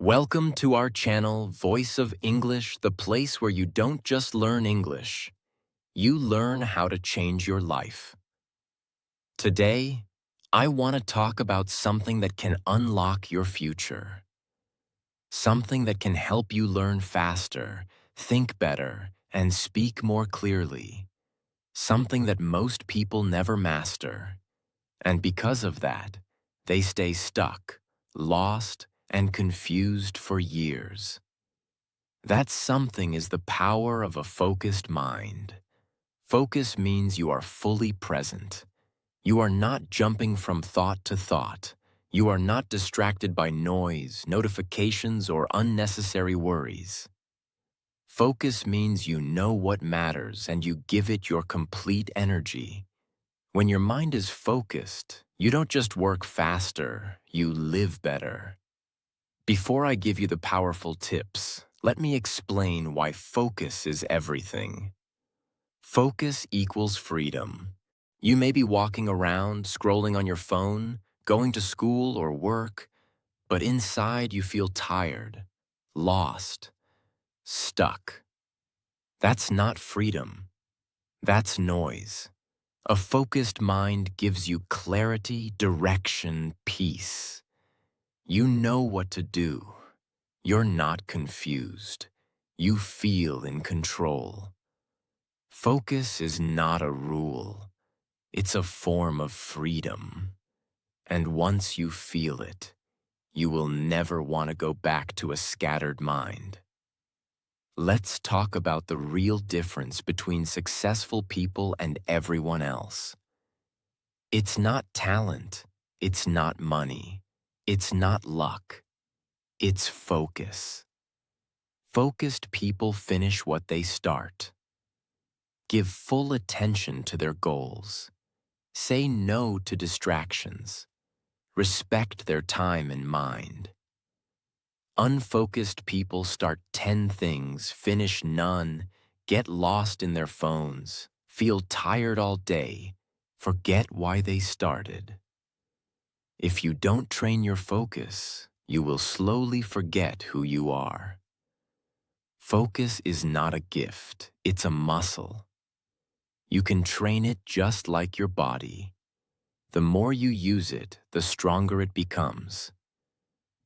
Welcome to our channel, Voice of English, the place where you don't just learn English, you learn how to change your life. Today, I want to talk about something that can unlock your future. Something that can help you learn faster, think better, and speak more clearly. Something that most people never master. And because of that, they stay stuck, lost, and confused for years. That something is the power of a focused mind. Focus means you are fully present. You are not jumping from thought to thought. You are not distracted by noise, notifications, or unnecessary worries. Focus means you know what matters and you give it your complete energy. When your mind is focused, you don't just work faster, you live better. Before I give you the powerful tips, let me explain why focus is everything. Focus equals freedom. You may be walking around, scrolling on your phone, going to school or work, but inside you feel tired, lost, stuck. That's not freedom. That's noise. A focused mind gives you clarity, direction, peace. You know what to do. You're not confused. You feel in control. Focus is not a rule. It's a form of freedom. And once you feel it, you will never want to go back to a scattered mind. Let's talk about the real difference between successful people and everyone else. It's not talent. It's not money. It's not luck. It's focus. Focused people finish what they start. Give full attention to their goals. Say no to distractions. Respect their time and mind. Unfocused people start 10 things, finish none, get lost in their phones, feel tired all day, forget why they started. If you don't train your focus, you will slowly forget who you are. Focus is not a gift, it's a muscle. You can train it just like your body. The more you use it, the stronger it becomes.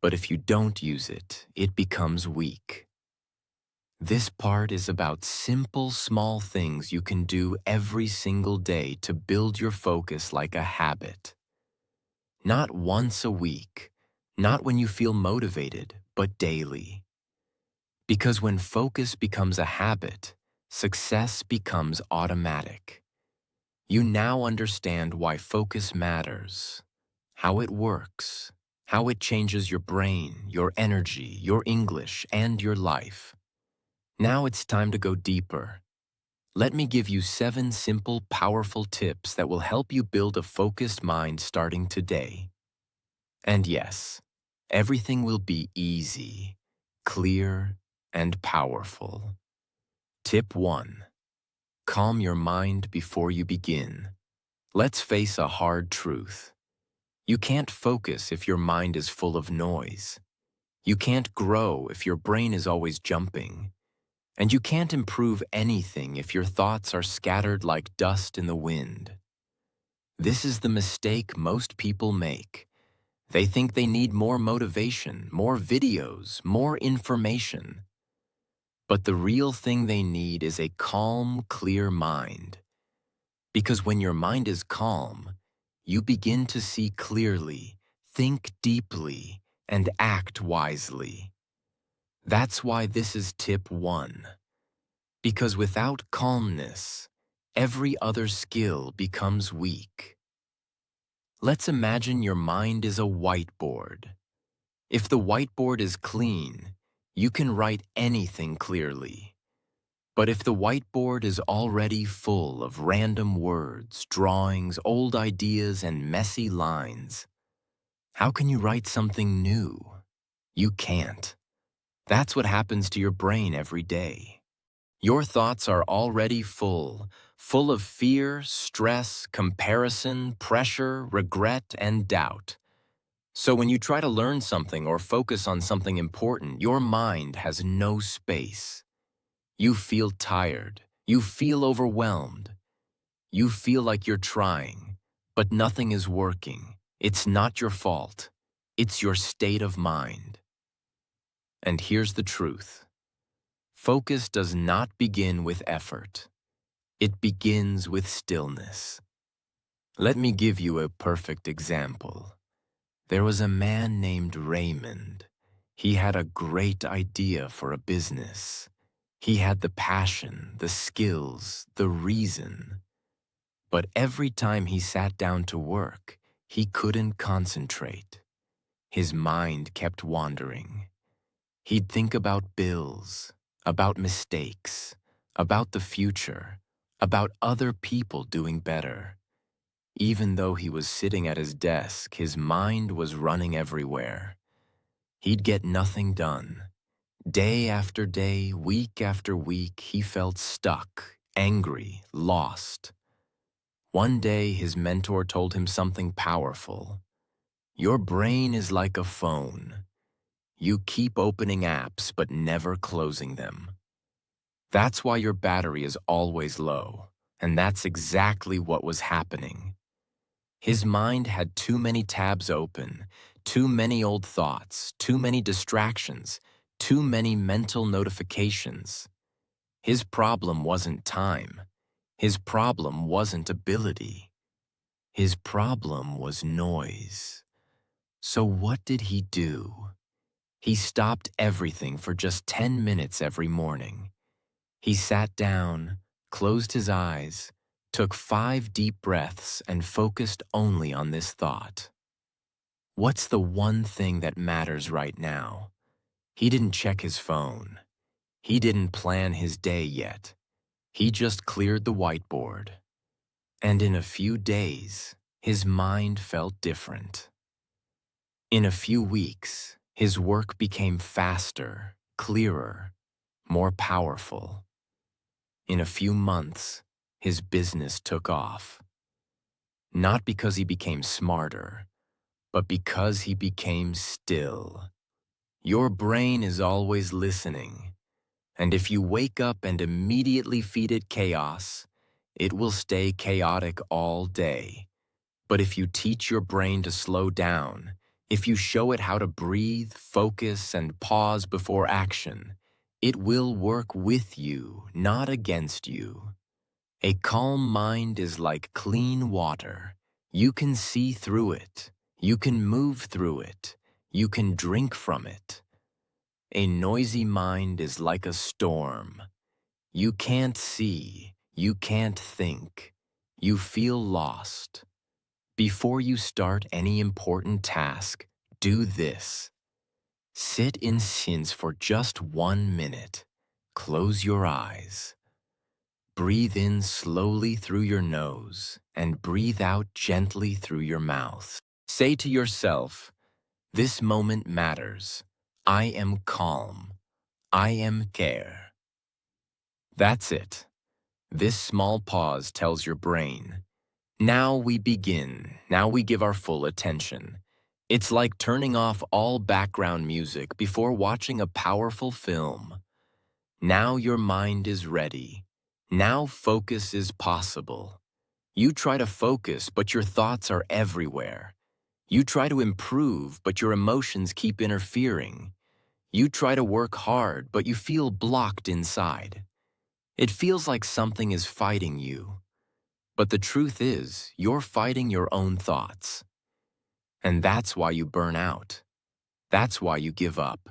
But if you don't use it, it becomes weak. This part is about simple, small things you can do every single day to build your focus like a habit. Not once a week, not when you feel motivated, but daily. Because when focus becomes a habit, success becomes automatic. You now understand why focus matters, how it works, how it changes your brain, your energy, your English, and your life. Now it's time to go deeper. Let me give you 7 simple, powerful tips that will help you build a focused mind starting today. And yes, everything will be easy, clear, and powerful. Tip 1. Calm your mind before you begin. Let's face a hard truth. You can't focus if your mind is full of noise. You can't grow if your brain is always jumping. And you can't improve anything if your thoughts are scattered like dust in the wind. This is the mistake most people make. They think they need more motivation, more videos, more information. But the real thing they need is a calm, clear mind. Because when your mind is calm, you begin to see clearly, think deeply, and act wisely. That's why this is tip 1. Because without calmness, every other skill becomes weak. Let's imagine your mind is a whiteboard. If the whiteboard is clean, you can write anything clearly. But if the whiteboard is already full of random words, drawings, old ideas, and messy lines, how can you write something new? You can't. That's what happens to your brain every day. Your thoughts are already full of fear, stress, comparison, pressure, regret, and doubt. So when you try to learn something or focus on something important, your mind has no space. You feel tired. You feel overwhelmed. You feel like you're trying, but nothing is working. It's not your fault. It's your state of mind. And here's the truth. Focus does not begin with effort. It begins with stillness. Let me give you a perfect example. There was a man named Raymond. He had a great idea for a business. He had the passion, the skills, the reason. But every time he sat down to work, he couldn't concentrate. His mind kept wandering. He'd think about bills, about mistakes, about the future, about other people doing better. Even though he was sitting at his desk, his mind was running everywhere. He'd get nothing done. Day after day, week after week, he felt stuck, angry, lost. One day, his mentor told him something powerful. Your brain is like a phone. You keep opening apps but never closing them. That's why your battery is always low, and that's exactly what was happening. His mind had too many tabs open, too many old thoughts, too many distractions, too many mental notifications. His problem wasn't time. His problem wasn't ability. His problem was noise. So what did he do? He stopped everything for just 10 minutes every morning. He sat down, closed his eyes, took 5 deep breaths, and focused only on this thought. What's the one thing that matters right now? He didn't check his phone. He didn't plan his day yet. He just cleared the whiteboard. And in a few days, his mind felt different. In a few weeks, his work became faster, clearer, more powerful. In a few months, his business took off. Not because he became smarter, but because he became still. Your brain is always listening, and if you wake up and immediately feed it chaos, it will stay chaotic all day. But if you teach your brain to slow down, if you show it how to breathe, focus, and pause before action, it will work with you, not against you. A calm mind is like clean water. You can see through it. You can move through it. You can drink from it. A noisy mind is like a storm. You can't see. You can't think. You feel lost. Before you start any important task, do this. Sit in silence for just 1 minute. Close your eyes. Breathe in slowly through your nose and breathe out gently through your mouth. Say to yourself, this moment matters. I am calm. I am care. That's it. This small pause tells your brain, now we begin. Now we give our full attention. It's like turning off all background music before watching a powerful film. Now your mind is ready. Now focus is possible. You try to focus, but your thoughts are everywhere. You try to improve, but your emotions keep interfering. You try to work hard, but you feel blocked inside. It feels like something is fighting you. But the truth is, you're fighting your own thoughts. And that's why you burn out. That's why you give up.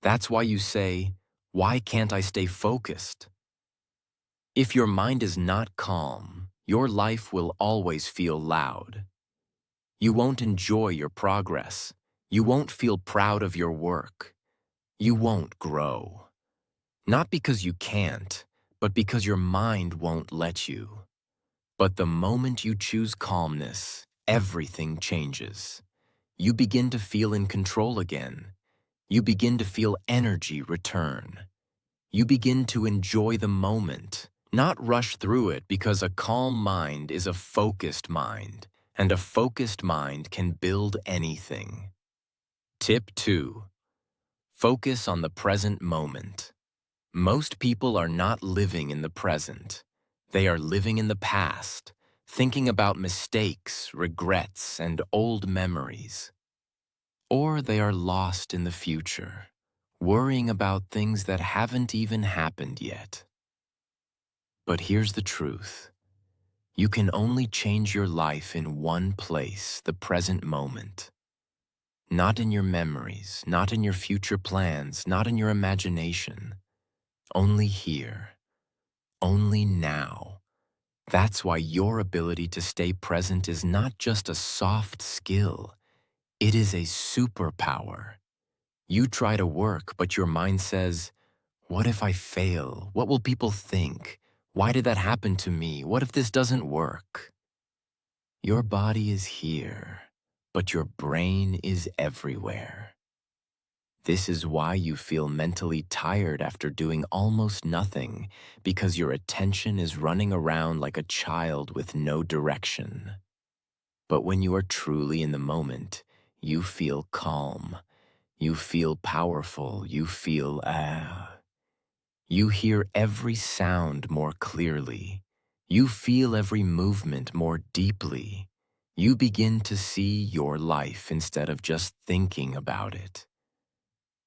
That's why you say, why can't I stay focused? If your mind is not calm, your life will always feel loud. You won't enjoy your progress. You won't feel proud of your work. You won't grow. Not because you can't, but because your mind won't let you. But the moment you choose calmness, everything changes. You begin to feel in control again. You begin to feel energy return. You begin to enjoy the moment, not rush through it, because a calm mind is a focused mind, and a focused mind can build anything. Tip 2. Focus on the present moment. Most people are not living in the present. They are living in the past, thinking about mistakes, regrets, and old memories. Or they are lost in the future, worrying about things that haven't even happened yet. But here's the truth. You can only change your life in one place, the present moment. Not in your memories, not in your future plans, not in your imagination. Only here, only now. That's why your ability to stay present is not just a soft skill, it is a superpower. You try to work, but your mind says, what if I fail? What will people think? Why did that happen to me? What if this doesn't work? Your body is here, but your brain is everywhere. This is why you feel mentally tired after doing almost nothing, because your attention is running around like a child with no direction. But when you are truly in the moment, you feel calm, you feel powerful, you feel You hear every sound more clearly. You feel every movement more deeply. You begin to see your life instead of just thinking about it.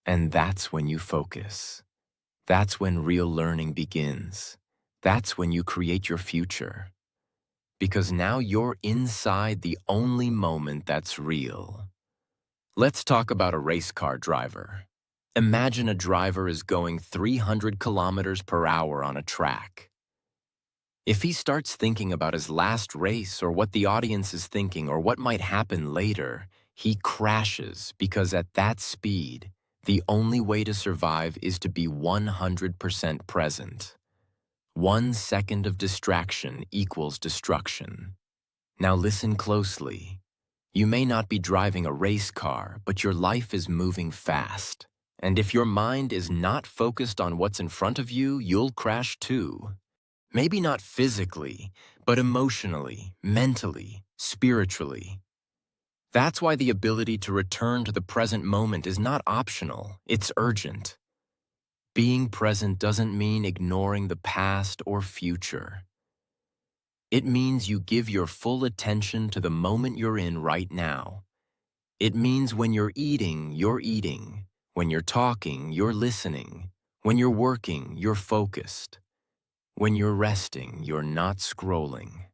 And that's when you focus. That's when real learning begins. That's when you create your future. Because now you're inside the only moment that's real. Let's talk about a race car driver. Imagine a driver is going 300 kilometers per hour on a track. If he starts thinking about his last race or what the audience is thinking or what might happen later, he crashes because at that speed, the only way to survive is to be 100% present. 1 second of distraction equals destruction. Now listen closely. You may not be driving a race car, but your life is moving fast. And if your mind is not focused on what's in front of you, you'll crash too. Maybe not physically, but emotionally, mentally, spiritually. That's why the ability to return to the present moment is not optional, it's urgent. Being present doesn't mean ignoring the past or future. It means you give your full attention to the moment you're in right now. It means when you're eating, you're eating. When you're talking, you're listening. When you're working, you're focused. When you're resting, you're not scrolling.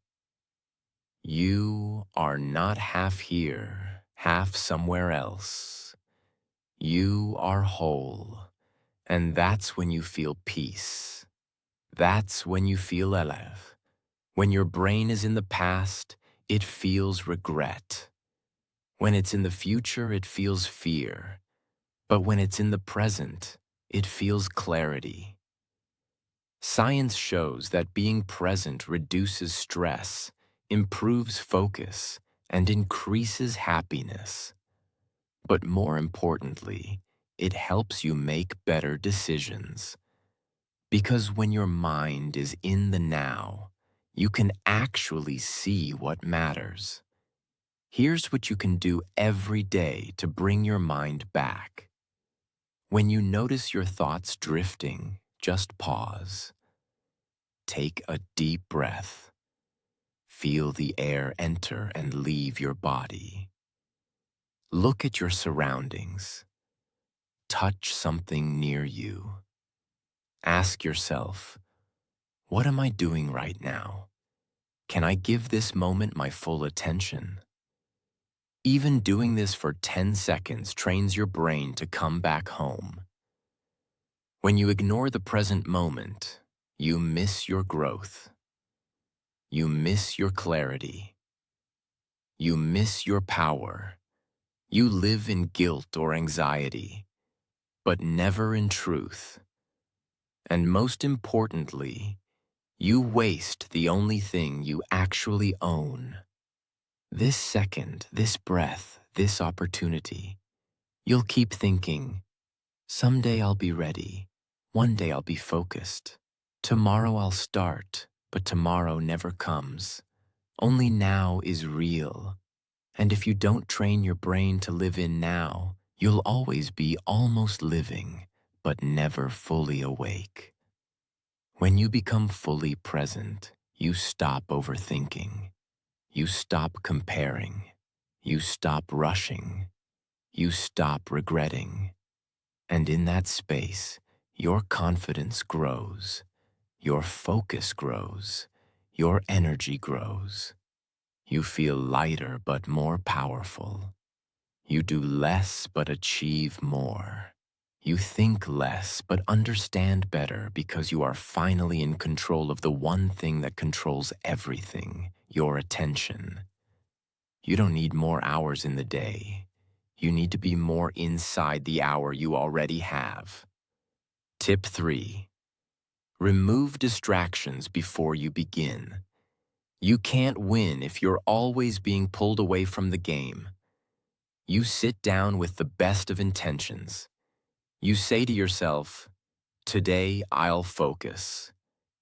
You are not half here, half somewhere else. You are whole, and that's when you feel peace. That's when you feel elev. When your brain is in the past, it feels regret. When it's in the future, it feels fear. But when it's in the present, it feels clarity. Science shows that being present reduces stress, improves focus, and increases happiness. But more importantly, it helps you make better decisions. Because when your mind is in the now, you can actually see what matters. Here's what you can do every day to bring your mind back. When you notice your thoughts drifting, just pause. Take a deep breath. Feel the air enter and leave your body. Look at your surroundings. Touch something near you. Ask yourself, what am I doing right now? Can I give this moment my full attention? Even doing this for 10 seconds trains your brain to come back home. When you ignore the present moment, you miss your growth. You miss your clarity. You miss your power. You live in guilt or anxiety, but never in truth. And most importantly, you waste the only thing you actually own. This second, this breath, this opportunity. You'll keep thinking, someday I'll be ready. One day I'll be focused. Tomorrow I'll start, but tomorrow never comes. Only now is real. And if you don't train your brain to live in now, You'll always be almost living, but never fully awake. When you become fully present, you stop overthinking. You stop comparing. You stop rushing. You stop regretting. And in that space, your confidence grows. Your focus grows. Your energy grows. You feel lighter but more powerful. You do less but achieve more. You think less but understand better because you are finally in control of the one thing that controls everything, your attention. You don't need more hours in the day. You need to be more inside the hour you already have. Tip 3. Remove distractions before you begin. You can't win if you're always being pulled away from the game. You sit down with the best of intentions. You say to yourself, "Today I'll focus.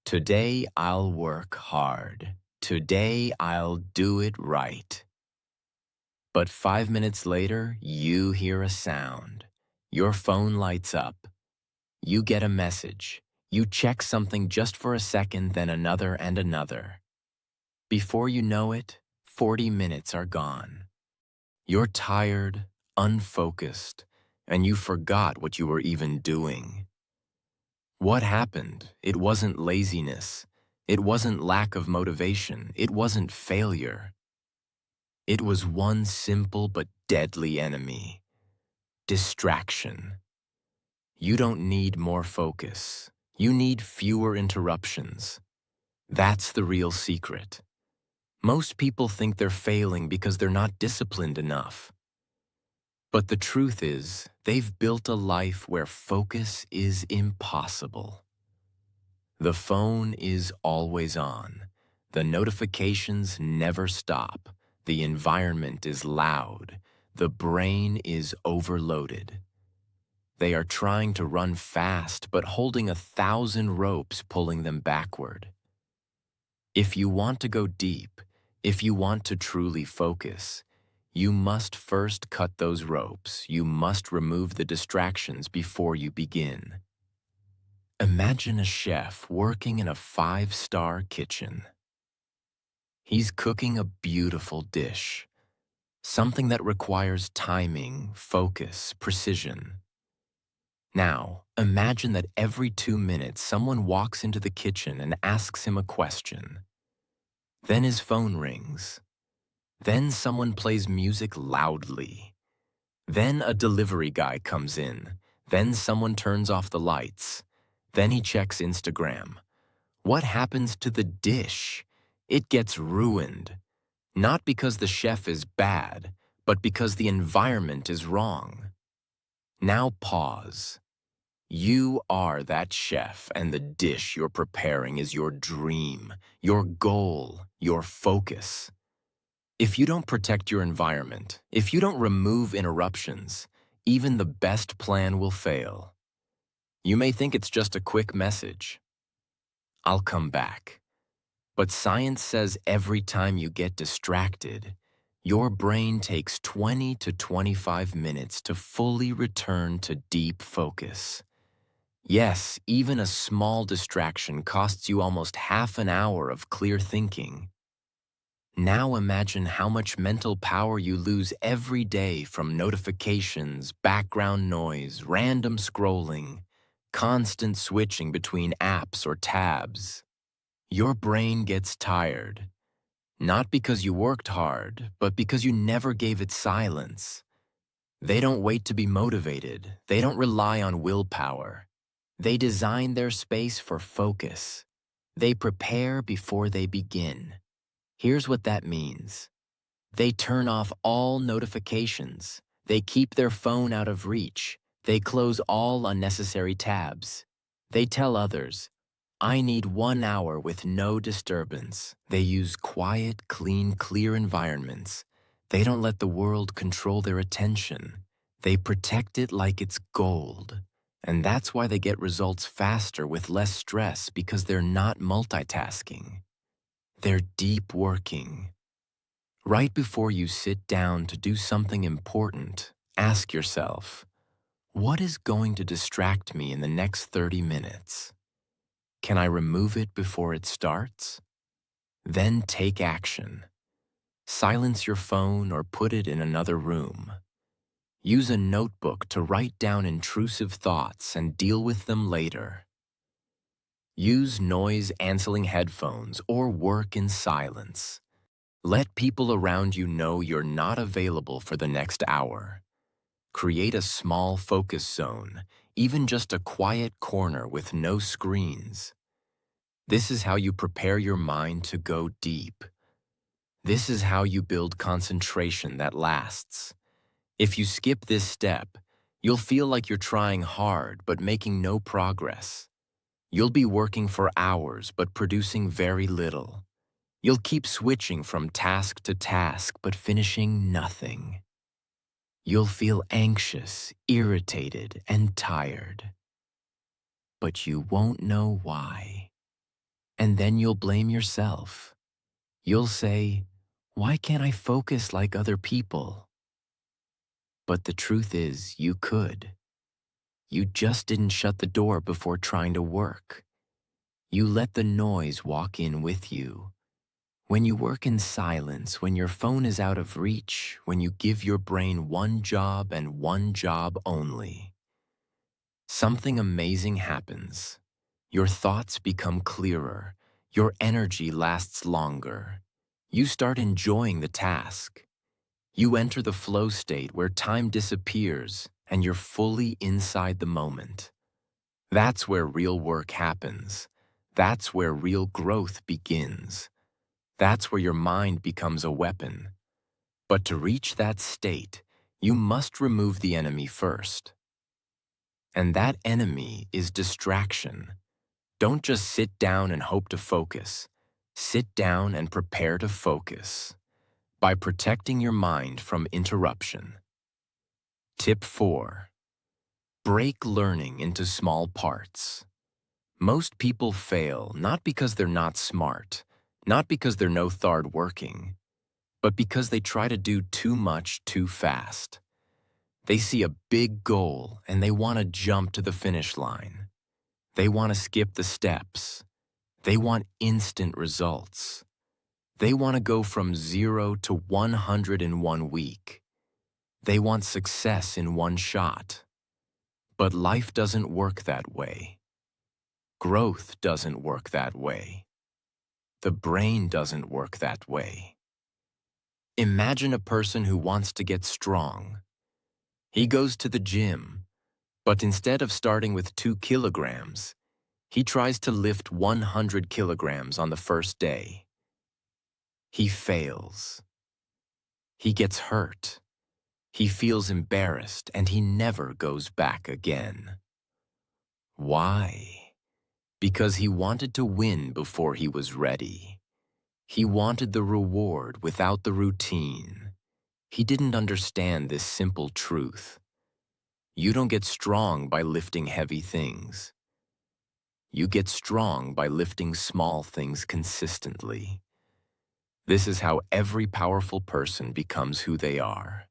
Today I'll work hard. Today I'll do it right." But 5 minutes later, you hear a sound. Your phone lights up. You get a message. You check something just for a second, then another and another. Before you know it, 40 minutes are gone. You're tired, unfocused, and you forgot what you were even doing. What happened? It wasn't laziness. It wasn't lack of motivation. It wasn't failure. It was one simple but deadly enemy: distraction. You don't need more focus. You need fewer interruptions. That's the real secret. Most people think they're failing because they're not disciplined enough. But the truth is, they've built a life where focus is impossible. The phone is always on. The notifications never stop. The environment is loud. The brain is overloaded. They are trying to run fast, but holding 1,000 ropes pulling them backward. If you want to go deep, if you want to truly focus, you must first cut those ropes. You must remove the distractions before you begin. Imagine a chef working in a 5-star kitchen. He's cooking a beautiful dish, something that requires timing, focus, precision. Now, imagine that every 2 minutes someone walks into the kitchen and asks him a question. Then his phone rings. Then someone plays music loudly. Then a delivery guy comes in. Then someone turns off the lights. Then he checks Instagram. What happens to the dish? It gets ruined. Not because the chef is bad, but because the environment is wrong. Now pause. You are that chef, and the dish you're preparing is your dream, your goal, your focus. If you don't protect your environment, if you don't remove interruptions, even the best plan will fail. You may think it's just a quick message. I'll come back. But science says every time you get distracted, your brain takes 20 to 25 minutes to fully return to deep focus. Yes, even a small distraction costs you almost half an hour of clear thinking. Now imagine how much mental power you lose every day from notifications, background noise, random scrolling, constant switching between apps or tabs. Your brain gets tired, not because you worked hard, but because you never gave it silence. They don't wait to be motivated. They don't rely on willpower. They design their space for focus. They prepare before they begin. Here's what that means. They turn off all notifications. They keep their phone out of reach. They close all unnecessary tabs. They tell others, "I need 1 hour with no disturbance." They use quiet, clean, clear environments. They don't let the world control their attention. They protect it like it's gold. And that's why they get results faster with less stress, because they're not multitasking. They're deep working. Right before you sit down to do something important, Ask yourself, what is going to distract me in the next 30 minutes? Can I remove it before it starts? Then take action. Silence your phone or put it in another room. Use a notebook to write down intrusive thoughts and deal with them later. Use noise-canceling headphones or work in silence. Let people around you know you're not available for the next hour. Create a small focus zone, even just a quiet corner with no screens. This is how you prepare your mind to go deep. This is how you build concentration that lasts. If you skip this step, you'll feel like you're trying hard but making no progress. You'll be working for hours but producing very little. You'll keep switching from task to task but finishing nothing. You'll feel anxious, irritated, and tired. But you won't know why. And then you'll blame yourself. You'll say, "Why can't I focus like other people?" But the truth is, you could. You just didn't shut the door before trying to work. You let the noise walk in with you. When you work in silence, when your phone is out of reach, when you give your brain one job and one job only, something amazing happens. Your thoughts become clearer. Your energy lasts longer. You start enjoying the task. You enter the flow state where time disappears and you're fully inside the moment. That's where real work happens. That's where real growth begins. That's where your mind becomes a weapon. But to reach that state, you must remove the enemy first. And that enemy is distraction. Don't just sit down and hope to focus. Sit down and prepare to focus by protecting your mind from interruption. Tip 4. Break learning into small parts. Most people fail not because they're not smart, not because they're no thard working, but because they try to do too much too fast. They see a big goal and they want to jump to the finish line. They want to skip the steps. They want instant results. They want to go from 0 to 100 in 1 week. They want success in one shot. But life doesn't work that way. Growth doesn't work that way. The brain doesn't work that way. Imagine a person who wants to get strong. He goes to the gym, but instead of starting with 2 kilograms, he tries to lift 100 kilograms on the first day. He fails. He gets hurt. He feels embarrassed and he never goes back again. Why? Because he wanted to win before he was ready. He wanted the reward without the routine. He didn't understand this simple truth. You don't get strong by lifting heavy things. You get strong by lifting small things consistently. This is how every powerful person becomes who they are.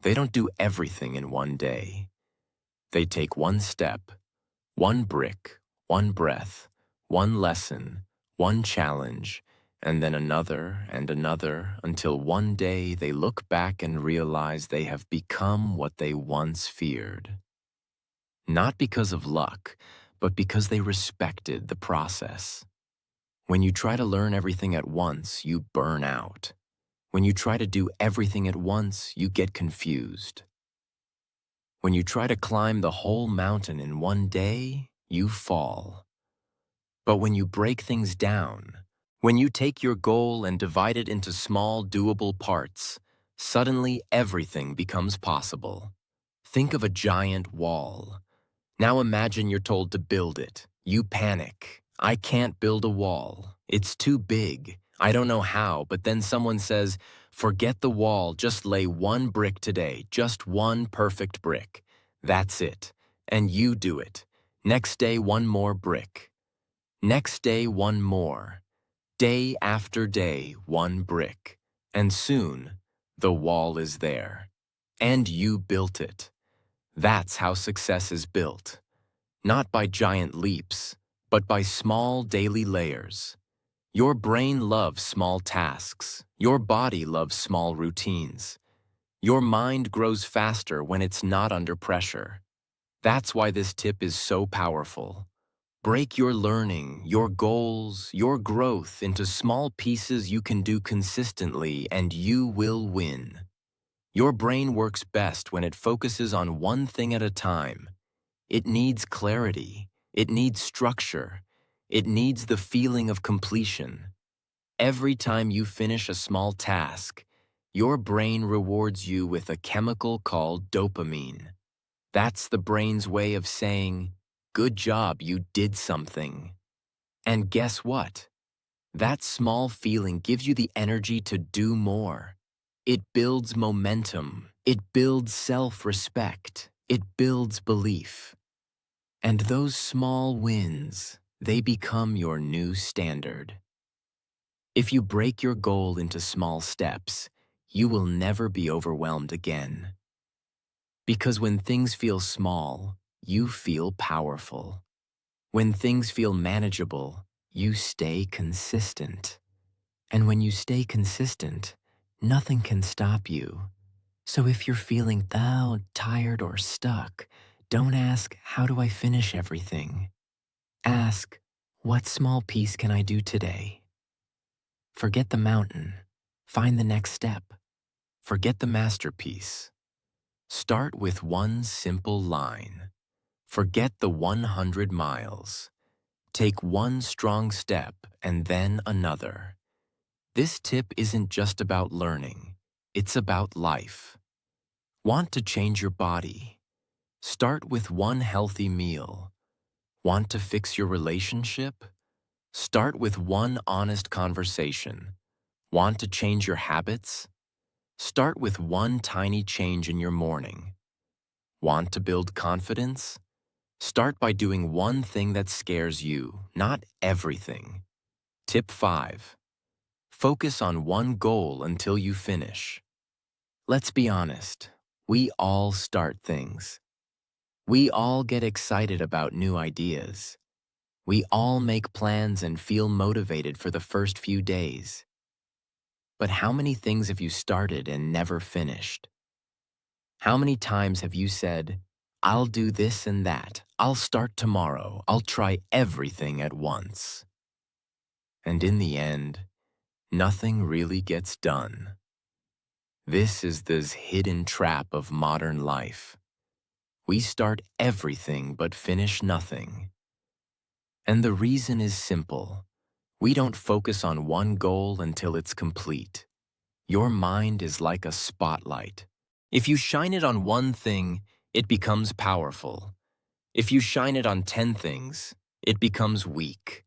They don't do everything in one day. They take one step, one brick, one breath, one lesson, one challenge, and then another and another until one day they look back and realize they have become what they once feared. Not because of luck, but because they respected the process. When you try to learn everything at once, you burn out. When you try to do everything at once, you get confused. When you try to climb the whole mountain in one day, you fall. But when you break things down, when you take your goal and divide it into small, doable parts, suddenly everything becomes possible. Think of a giant wall. Now imagine you're told to build it. You panic. I can't build a wall. It's too big. I don't know how, but then someone says, forget the wall, just lay one brick today, just one perfect brick. That's it. And you do it. Next day, one more brick. Next day, one more. Day after day, one brick. And soon, the wall is there. And you built it. That's how success is built. Not by giant leaps, but by small daily layers. Your brain loves small tasks. Your body loves small routines. Your mind grows faster when it's not under pressure. That's why this tip is so powerful. Break your learning, your goals, your growth into small pieces you can do consistently, and you will win. Your brain works best when it focuses on one thing at a time. It needs clarity. It needs structure. It needs the feeling of completion. Every time you finish a small task, your brain rewards you with a chemical called dopamine. That's the brain's way of saying, "Good job, you did something." And guess what? That small feeling gives you the energy to do more. It builds momentum. It builds self-respect. It builds belief. And those small wins, they become your new standard. If you break your goal into small steps, you will never be overwhelmed again. Because when things feel small, you feel powerful. When things feel manageable, you stay consistent. And when you stay consistent, nothing can stop you. So if you're feeling tired or stuck, don't ask, "How do I finish everything?" Ask, "What small piece can I do today?" Forget the mountain. Find the next step. Forget the masterpiece. Start with one simple line. Forget the 100 miles. Take one strong step and then another. This tip isn't just about learning. It's about life. Want to change your body? Start with one healthy meal. Want to fix your relationship? Start with one honest conversation. Want to change your habits? Start with one tiny change in your morning. Want to build confidence? Start by doing one thing that scares you, not everything. Tip 5. Focus on one goal until you finish. Let's be honest. We all start things. We all get excited about new ideas. We all make plans and feel motivated for the first few days. But how many things have you started and never finished? How many times have you said, "I'll do this and that. I'll start tomorrow. I'll try everything at once." And in the end, nothing really gets done. This is the hidden trap of modern life. We start everything but finish nothing. And the reason is simple. We don't focus on one goal until it's complete. Your mind is like a spotlight. If you shine it on one thing, it becomes powerful. If you shine it on 10 things, it becomes weak.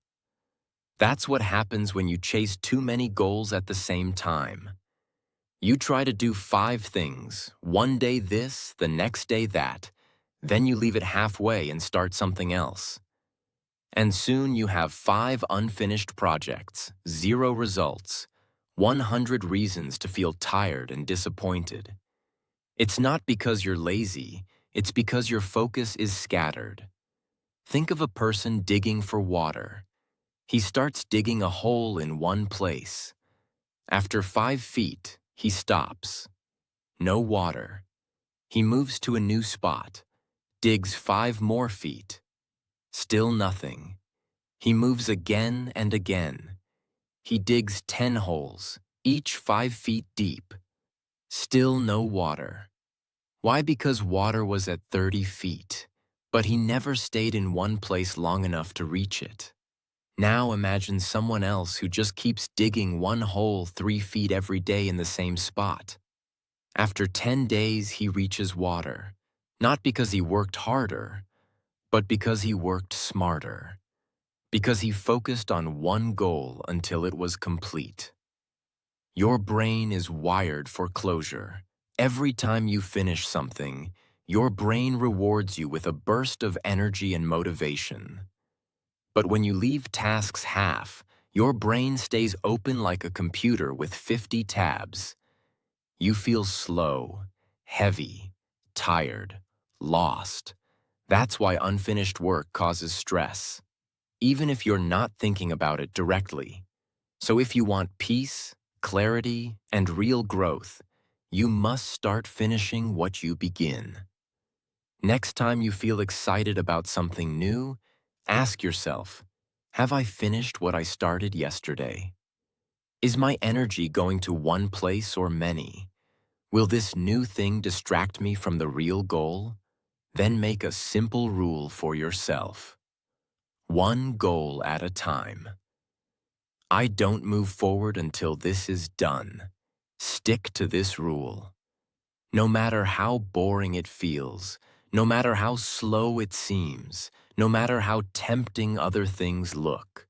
That's what happens when you chase too many goals at the same time. You try to do 5 things, one day this, the next day that, then you leave it halfway and start something else. And soon you have 5 unfinished projects, 0 results, 100 reasons to feel tired and disappointed. It's not because you're lazy, it's because your focus is scattered. Think of a person digging for water. He starts digging a hole in one place. After 5 feet, he stops. No water. He moves to a new spot, digs 5 more feet. Still nothing. He moves again and again. He digs 10 holes, each 5 feet deep. Still no water. Why? Because water was at 30 feet, but he never stayed in one place long enough to reach it. Now imagine someone else who just keeps digging one hole 3 feet every day in the same spot. After 10 days, he reaches water, not because he worked harder, but because he worked smarter, because he focused on one goal until it was complete. Your brain is wired for closure. Every time you finish something, your brain rewards you with a burst of energy and motivation. But when you leave tasks half, your brain stays open like a computer with 50 tabs. You feel slow, heavy, tired, lost. That's why unfinished work causes stress, even if you're not thinking about it directly. So if you want peace, clarity, and real growth, you must start finishing what you begin. Next time you feel excited about something new, ask yourself, have I finished what I started yesterday? Is my energy going to one place or many? Will this new thing distract me from the real goal? Then make a simple rule for yourself. One goal at a time. I don't move forward until this is done. Stick to this rule. No matter how boring it feels, no matter how slow it seems, no matter how tempting other things look.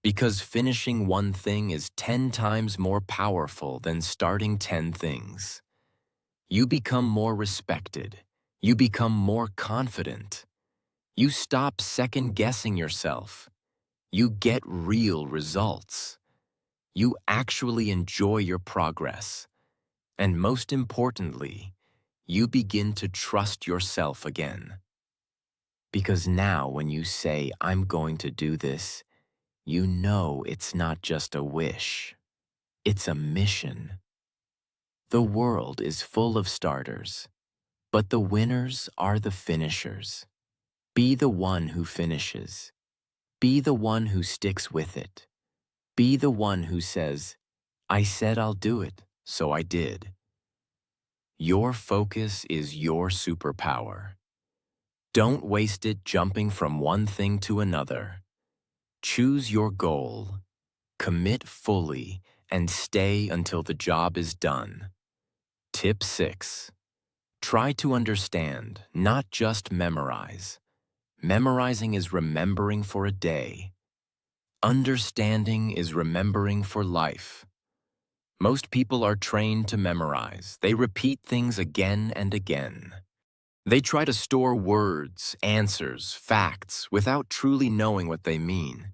Because finishing one thing is 10 times more powerful than starting 10 things. You become more respected. You become more confident. You stop second-guessing yourself. You get real results. You actually enjoy your progress. And most importantly, you begin to trust yourself again. Because now when you say, I'm going to do this, you know it's not just a wish. It's a mission. The world is full of starters, but the winners are the finishers. Be the one who finishes. Be the one who sticks with it. Be the one who says, I said I'll do it, so I did. Your focus is your superpower. Don't waste it jumping from one thing to another. Choose your goal, commit fully, and stay until the job is done. Tip 6. Try to understand, not just memorize. Memorizing is remembering for a day. Understanding is remembering for life. Most people are trained to memorize. They repeat things again and again. They try to store words, answers, facts, without truly knowing what they mean.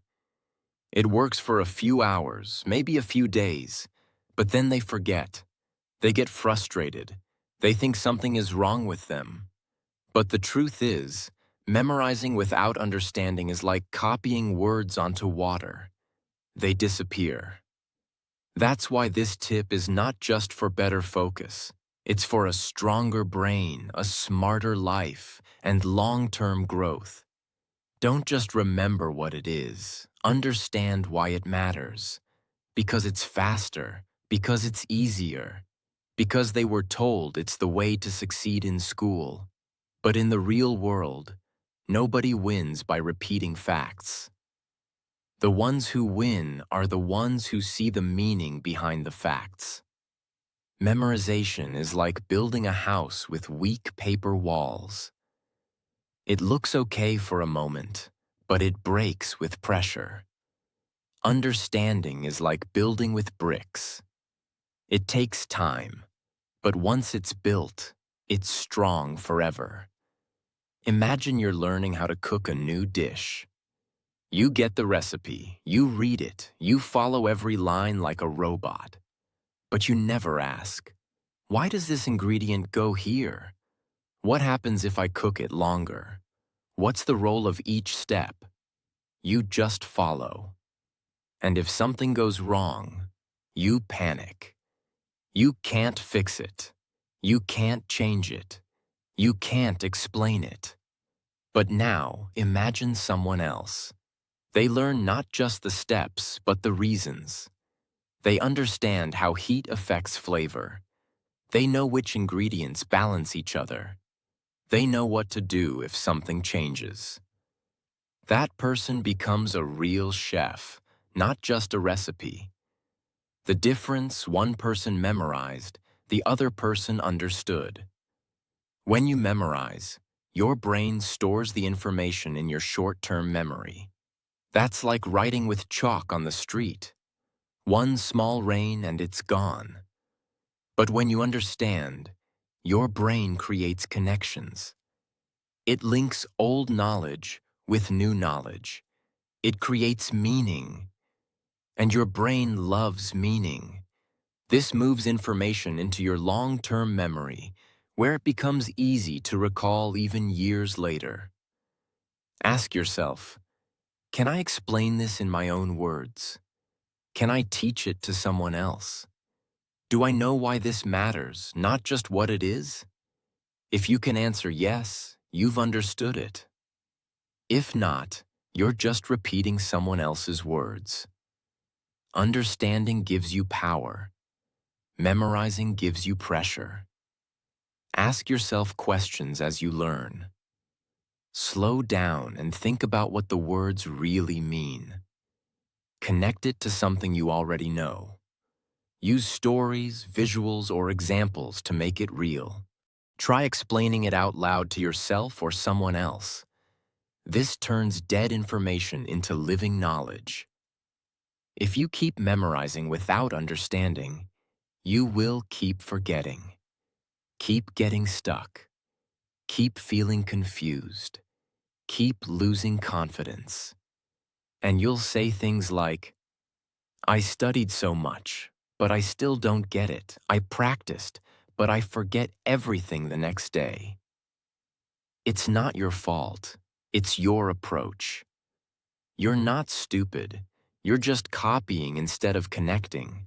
It works for a few hours, maybe a few days, but then they forget. They get frustrated. They think something is wrong with them. But the truth is, memorizing without understanding is like copying words onto water. They disappear. That's why this tip is not just for better focus. It's for a stronger brain, a smarter life, and long-term growth. Don't just remember what it is. Understand why it matters. Because it's faster. Because it's easier. Because they were told it's the way to succeed in school. But in the real world, nobody wins by repeating facts. The ones who win are the ones who see the meaning behind the facts. Memorization is like building a house with weak paper walls. It looks okay for a moment, but it breaks with pressure. Understanding is like building with bricks. It takes time, but once it's built, it's strong forever. Imagine you're learning how to cook a new dish. You get the recipe, you read it, you follow every line like a robot. But you never ask, why does this ingredient go here? What happens if I cook it longer? What's the role of each step? You just follow. And if something goes wrong, you panic. You can't fix it. You can't change it. You can't explain it. But now, imagine someone else. They learn not just the steps, but the reasons. They understand how heat affects flavor. They know which ingredients balance each other. They know what to do if something changes. That person becomes a real chef, not just a recipe. The difference one person memorized, the other person understood. When you memorize, your brain stores the information in your short-term memory. That's like writing with chalk on the street. One small rain and it's gone. But when you understand, your brain creates connections. It links old knowledge with new knowledge. It creates meaning. And your brain loves meaning. This moves information into your long-term memory, where it becomes easy to recall even years later. Ask yourself, can I explain this in my own words? Can I teach it to someone else? Do I know why this matters, not just what it is? If you can answer yes, you've understood it. If not, you're just repeating someone else's words. Understanding gives you power. Memorizing gives you pressure. Ask yourself questions as you learn. Slow down and think about what the words really mean. Connect it to something you already know. Use stories, visuals, or examples to make it real. Try explaining it out loud to yourself or someone else. This turns dead information into living knowledge. If you keep memorizing without understanding, you will keep forgetting. Keep getting stuck. Keep feeling confused. Keep losing confidence. And you'll say things like, I studied so much, but I still don't get it. I practiced, but I forget everything the next day. It's not your fault. It's your approach. You're not stupid. You're just copying instead of connecting.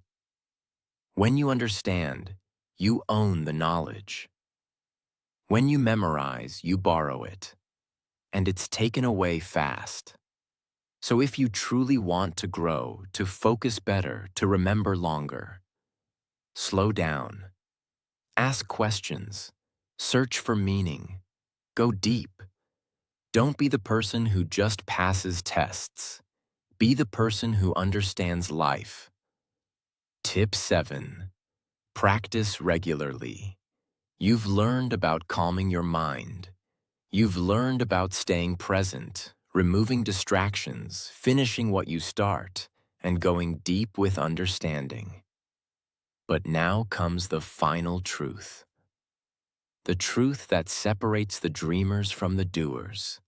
When you understand, you own the knowledge. When you memorize, you borrow it, and it's taken away fast. So if you truly want to grow, to focus better, to remember longer, slow down. Ask questions. Search for meaning. Go deep. Don't be the person who just passes tests. Be the person who understands life. Tip 7. Practice regularly. You've learned about calming your mind. You've learned about staying present, removing distractions, finishing what you start, and going deep with understanding. But now comes the final truth. The truth that separates the dreamers from the doers.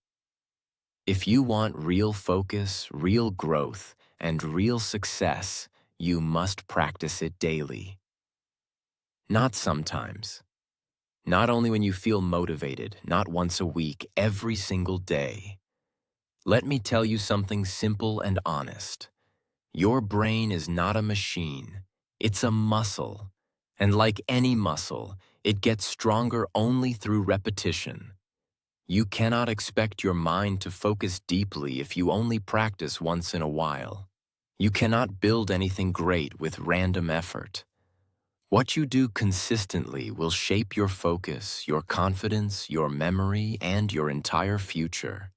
If you want real focus, real growth, and real success, you must practice it daily. Not sometimes. Not only when you feel motivated, not once a week, every single day. Let me tell you something simple and honest. Your brain is not a machine. It's a muscle. And like any muscle, it gets stronger only through repetition. You cannot expect your mind to focus deeply if you only practice once in a while. You cannot build anything great with random effort. What you do consistently will shape your focus, your confidence, your memory, and your entire future.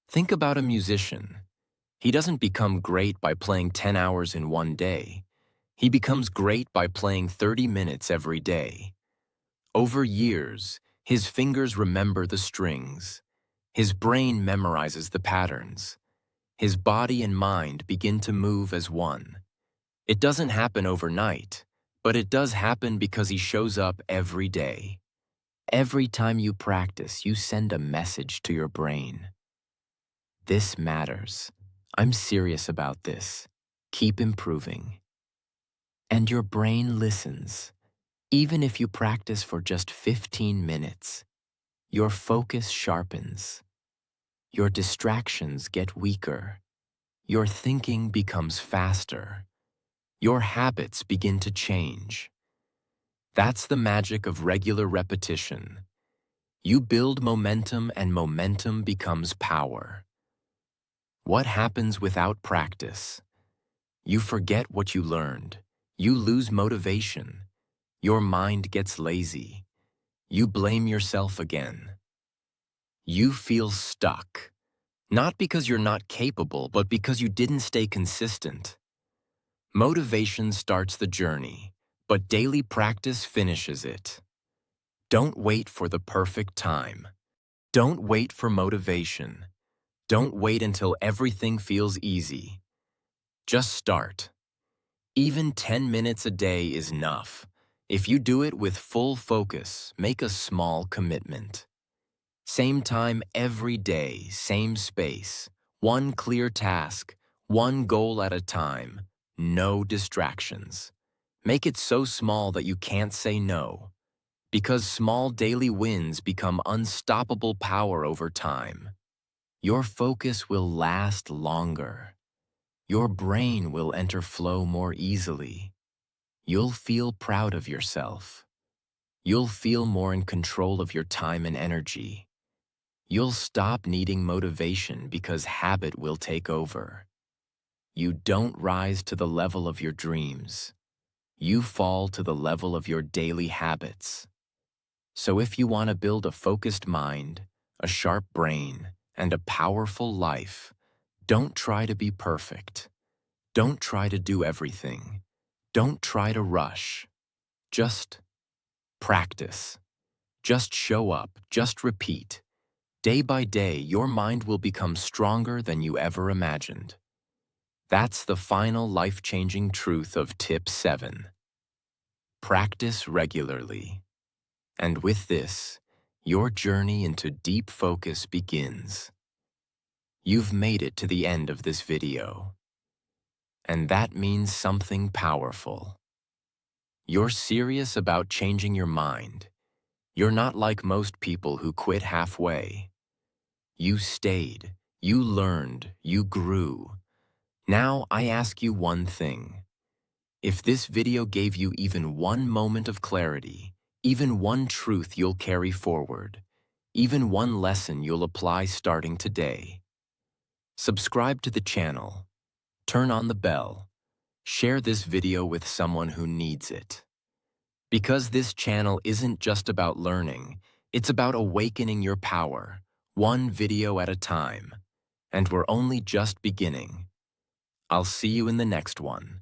Think about a musician. He doesn't become great by playing 10 hours in one day. He becomes great by playing 30 minutes every day. Over years, his fingers remember the strings. His brain memorizes the patterns. His body and mind begin to move as one. It doesn't happen overnight, but it does happen because he shows up every day. Every time you practice, you send a message to your brain. This matters. I'm serious about this. Keep improving. And your brain listens. Even if you practice for just 15 minutes, your focus sharpens. Your distractions get weaker. Your thinking becomes faster. Your habits begin to change. That's the magic of regular repetition. You build momentum and momentum becomes power. What happens without practice? You forget what you learned. You lose motivation. Your mind gets lazy. You blame yourself again. You feel stuck. Not because you're not capable, but because you didn't stay consistent. Motivation starts the journey, but daily practice finishes it. Don't wait for the perfect time. Don't wait for motivation. Don't wait until everything feels easy. Just start. Even 10 minutes a day is enough. If you do it with full focus, make a small commitment. Same time every day, same space. One clear task, one goal at a time. No distractions. Make it so small that you can't say no, because small daily wins become unstoppable power over time. Your focus will last longer. Your brain will enter flow more easily. You'll feel proud of yourself. You'll feel more in control of your time and energy. You'll stop needing motivation because habit will take over. You don't rise to the level of your dreams. You fall to the level of your daily habits. So if you want to build a focused mind, a sharp brain, and a powerful life, don't try to be perfect. Don't try to do everything. Don't try to rush. Just practice. Just show up. Just repeat. Day by day, your mind will become stronger than you ever imagined. That's the final life-changing truth of Tip 7. Practice regularly. And with this, your journey into deep focus begins. You've made it to the end of this video. And that means something powerful. You're serious about changing your mind. You're not like most people who quit halfway. You stayed, you learned, you grew. Now I ask you one thing. If this video gave you even one moment of clarity, even one truth you'll carry forward, even one lesson you'll apply starting today, subscribe to the channel, turn on the bell, share this video with someone who needs it. Because this channel isn't just about learning, it's about awakening your power, one video at a time. And we're only just beginning. I'll see you in the next one.